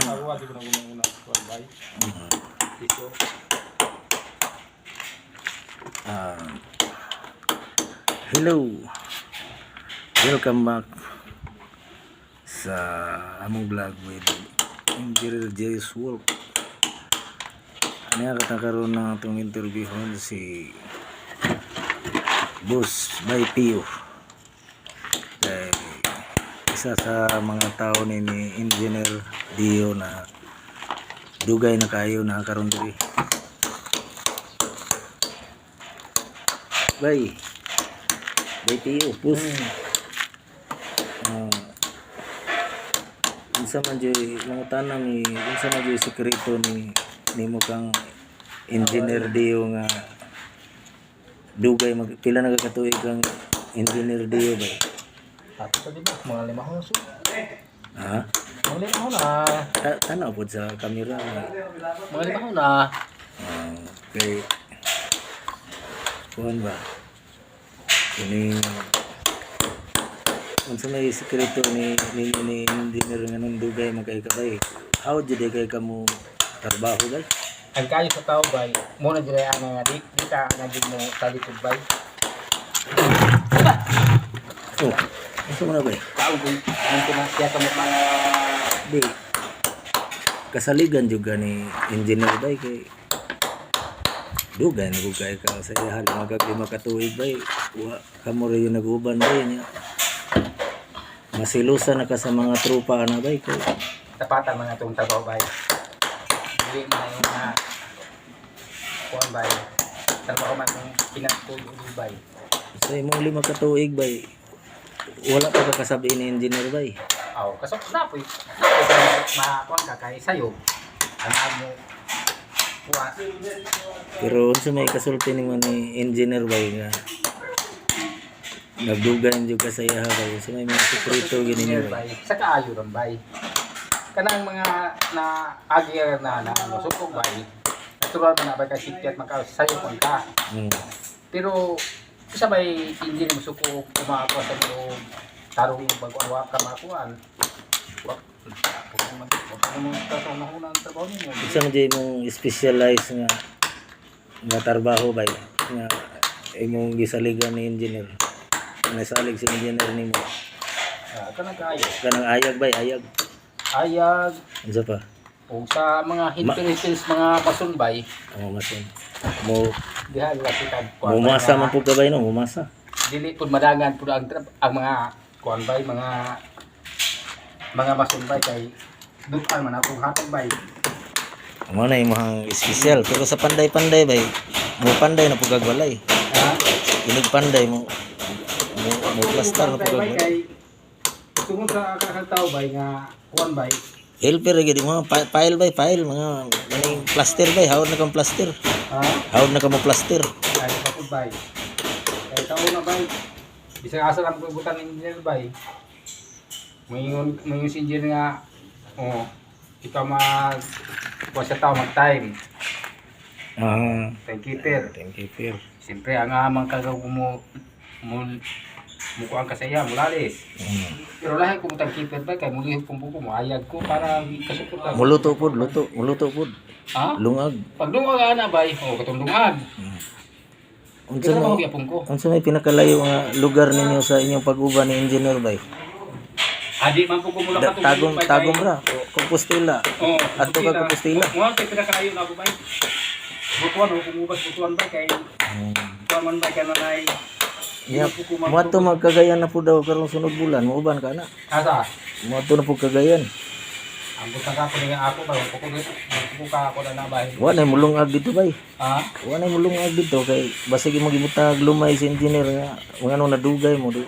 Arwa di ko na gumuna ko bay. Ito. Hello. Welcome back sa among vlog with Engineer Jay's Wolf. Ano katakaroon na itong interview si Boss by Pio. Kaya isa sa mga tao ni Engineer Dio na dugay na kayo nakakaroon diri. Bay Pio, Boss. Unsa man joy mga tanang ni unsa man joy sekreto ni nimo kang Engineer Dio nga dugay pila nagakatuig kang Engineer Dio ba? Ato sa di ba mga 5 taon so. Ha? Mga 5 taon na. Tanaw pod sa kamera. Mga 5 taon na. Okay. Kuan ba? Ini unsa may sekreto ni Engineer nga nung dugay magkay how jud kay kamo trabaho bay? Ang kayo sa tao bay, mo na dire ana nga di ka nga di mo talikod bay. Oh, unsa man bay? Tao bay, ang kinasya sa mga Di kasaligan juga ni Engineer bay kay dugay nagugay ka sa iya magagli makatuig bay wa kamo rin yung naguban bay niya masilusan na ka sa mga tropa na bay kay tapatan mga itong trabaho bay. Hindi na yung mga kuhan bay. Trabaho man yung pinagtuloy bay. sa imong 5 katuig bay wala pa ka kasabi ni Engineer bay. Aw, kasok na po. Makuha ka kay sayo. Ano mo kuha. Pero unsa may kasulti ni Engineer bay nga nagdugan jud ka sa iya bay unsa may mga sekreto gini niya bay. Sa kaayo ron bay. Kanang mga na agir na masukog bay. Natural man na bay kay sikti at makasayo pang ka. Pero isa bay hindi mo suko kumakuha sa mo tarong bago awa ka makuan. Isa man jay mong specialize nga trabaho bay nga imong gisaligan ni Engineer. Nasalig si Engineer nimo. Kanang kaayo. Kanang ayag bay ayag. Ayag Unsa pa? o sa mga hinpil-hinpils mga pasunbay. Mason. Mo Diha lakitan mumasa man pud ka bay no, mumasa. Dili pud madangan pud ang mga kuan bay mga masunbay kay dukan man akong hatag bay. Mo na imong special pero sa panday-panday bay mo panday na pud kagwalay. Ha? Inig panday mo plaster na pud bay kagwalay. kay tungod sa kakang tao bay nga kuan bay. Helper gid mo file bay file mga maning plaster bay hawod na kang plaster. Ha? Hawod na ka mo plaster. Ay kapud bay. Kay tao na bay. Bisag asa lang ko butang engineer bay. Mayon si engineer nga ikaw kuha sa tao mag-time. Timekeeper. Thank you, Phil. Siyempre, ang amang kagaw mo mukuhaan ka sa iya, mulalis. Pero lahat kung timekeeper ba, kaya mulihog kong buko mo, ayag ko para kasupot ka. Muluto pud. Ha? Lungag. Pag lungag na ba, katong lungag. Unsa Kaya may mo yapong ko. unsa may pinakalayo nga lugar ninyo sa inyong pag-uban ni Engineer bay? Adi man po kumula ka Tagom ra, Compostela. Adto ka Compostela. Mo kay pinakaayo na ako ba. Butuan o kumubas butuan ba kay butuan man ba kay nanay. Mo ato magkagayan na pud daw karong sunod bulan, muuban ka na. Asa? Mo ato na pud kagayan. Ang butang ka po nga ako ba, pukuka ako na nabahin. Wa na mulungag dito bay. Ha? Wa na mulungag dito kay basig mo gibutag lumay si Engineer nga mga ano nadugay mo di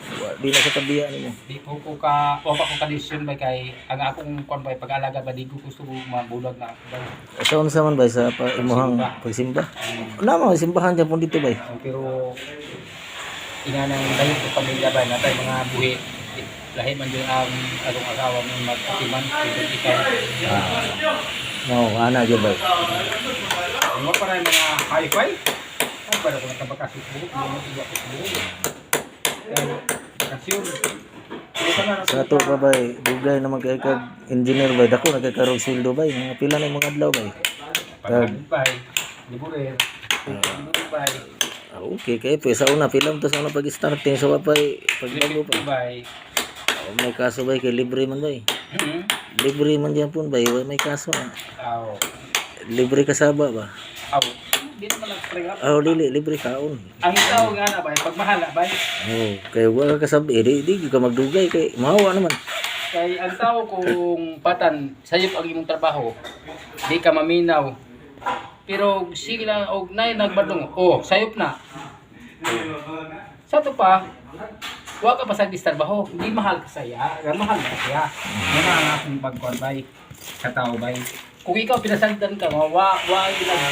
na sa tabiya nimo. Di po ko ka, o pa ko ka-decision ba kay ang akong kwan ba pag-alaga ba di ko gusto mabulag na ako ba. Sa unsa man bay sa imuhang pagsimba? Na mga simbahan dyan po dito bay. Pero inanang layo ko pamilya ba natay mga buhi. Lahi man din ang atong asawa mo mag-atiman ikaw. Ana gyud bay. Ano pa rin mga hi-fi? Ay para ko nakabakasyon buhok, mo iwa ko buhok. Bakasyon. Sa ato pa bay, dugay naman kay kag engineer bay, dako nagkakarog sildo bay, mga pila na yung mga adlaw bay. Kag Pag-bay, liburer, bay, okay kay pues sa una pila mo to sa una pag-starting sa wapay pagbago pa. bay. May kaso bay kay libre man bay. Hmm? Libre man diyan pun bay, may kaso. Aw. Libre kasaba ba? Aw. Di naman nag-pre-up. Oh, dili libre kaon. Ang tao nga na bay, pag mahala bay, Oh, kay wala ka sabi, di ka magdugay kay mahawa naman. kay ang tao kung patan, sayop ang imong trabaho, di ka maminaw. Pero sige lang, og nay nagbadong, oh, sayop na. Sa to pa, wa ka pa sa trabaho, di mahal ka saya, mahal ka siya. Yan ang akong pagkuhan bay, katao bay. Kung ikaw pinasagdan ka, wa ilang,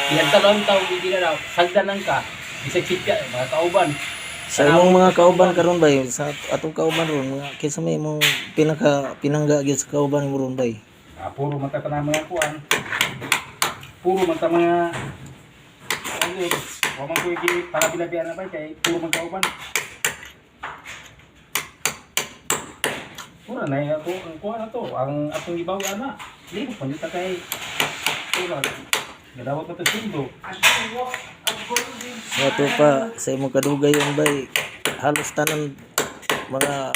yan talong tao, hindi na raw, sagdanan ka, bisag sitya, mga kauban. Sa imong mga kauban karon bay, sa atong kauban ron, mga kinsa may imong pinangga gyud sa kauban mo ron bay. Puro mata ka na mga kuan. Puro mata mga ano, wa man ko iki para bilabian na ba kay puro man kauban. Pura na ako ang kuan na to, ang atong ibaw ana. Di mo panita kay pura. Gadawat na to sundo. Sa ato pa sa imong kadugayon bay, halos tanan mga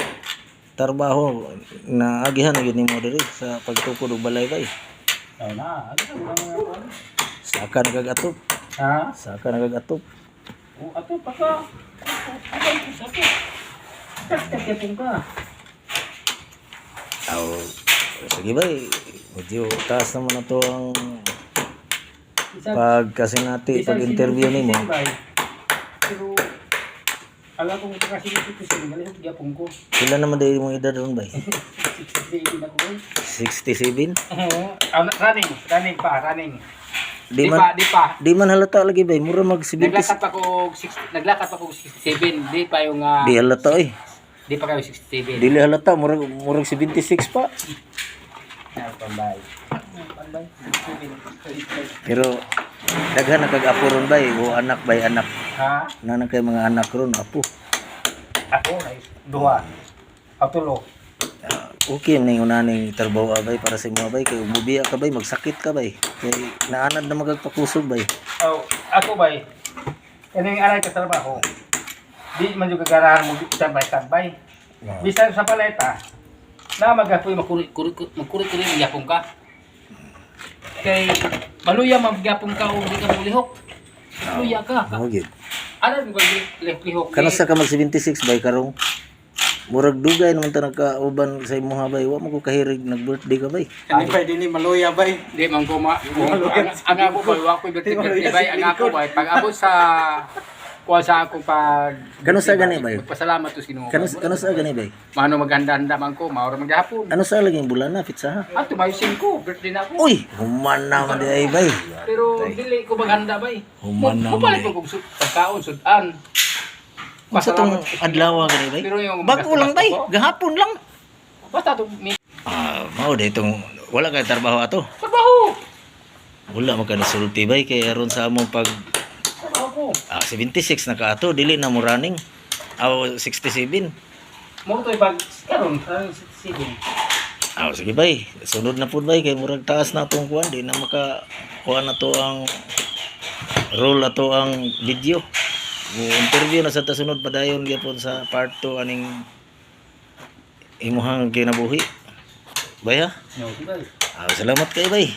trabaho na agihan na gyud nimo diri sa pagtukod og balay bay. Ay na, ano na mga kuan? Saka nagagatop, Ha? saka nagagatop. O ato pa ka. Ay ko sa to. Kaya ka. Aw, sige bay, medyo taas naman na to ang pagkasinati, pag-interview nimo. Pero ala kong kasi dito sa ngalihok gyapon ko. Pila naman dahil mong edad ron bay? 67 ako eh. 67? Running pa. Di Di pa. Di man halata lagi bay, mura mag 70. Naglakad pa ko 67. Di pa yung Di halata eh. di pa kayo 67. Dili halata, murag 76 pa. Pambay. Pero daghan na kag apo ron bay, o anak bay anak. Ha? Nana kay mga anak ron apo. Ako ay duha. Patulo. Okay man yung unaning trabaho bay para sa mga bay kay umubiya ka bay, magsakit ka bay. Kay naanad na magpakusog bay. Oh, ako bay. Ano yung alay ka trabaho? Di man yung gagarahan mo tambay-tambay. Bisan sa paleta, na magapoy magkuri-kuri magyapong ka. Kay maluya magyapong ka o di ka mulihok. Maluya ka. Mo gid. Ano yung lihok? Kana sa ka mag 76 bay karong murag dugay naman ta nagkauban sa imong bay, wa mo ko kahirig nag-birthday ka bay. Kani bay dili maluya bay. Di man ko ang ako bay wa ko birthday bay ang ako bay pag abot sa kuha sa ako pag Kano sa gani bay? pasalamat to Ginoo. Kano sa gani bay? Mano maganda-handa man ko, maura maghapon. Ano sa laging bulan na pizza ha? Ah, tumayusin ko, birthday na ako. Uy, human naman di ay bay. Pero dili ko maghanda bay. Human naman Kupalit eh. ko kung pagkaon, sudan. Sa tong adlaw gani bay? Pero yung Bago lang bay, gahapon lang. Basta itong may Mao day itong wala kay trabaho ato. trabaho. Wala man ka nasulti bay kay aron sa among pag Trabaho ko. 76 na ka ato dili na mo running. Aw 67. Mo to pag karon, sige. Sige bay, sunod na pud bay kay murag taas na tong kuan di na maka kuan na to ang roll na to ang video. Interview na sa tasunod padayon gyapon sa part 2 aning imuhang kinabuhi. Bay ha? No, sige. Salamat kay bay.